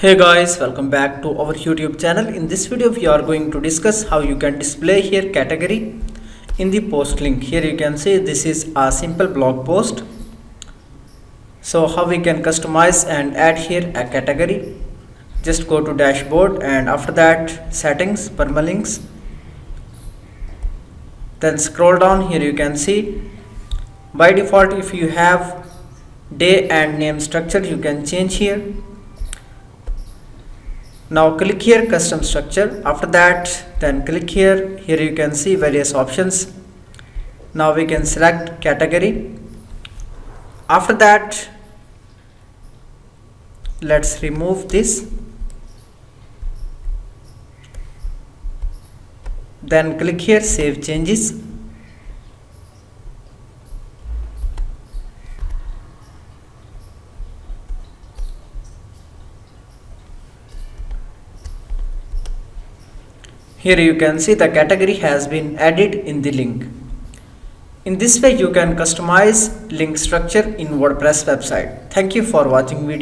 Hey guys, welcome back to our YouTube channel. In this video we are going to discuss how you can display here category in the post link. Here you can see this is a simple blog post. So how we can customize and add here a category. Just go to dashboard and after that settings permalinks. Then scroll down. Here you can see by default if you have day and name structure you can change here. Now click here custom structure. After that then click here. Here you can see various options. Now we can select category. After that let's remove this. Then click here save changes. Here you can see the category has been added in the link. In this way you can customize link structure in WordPress website. Thank you for watching video.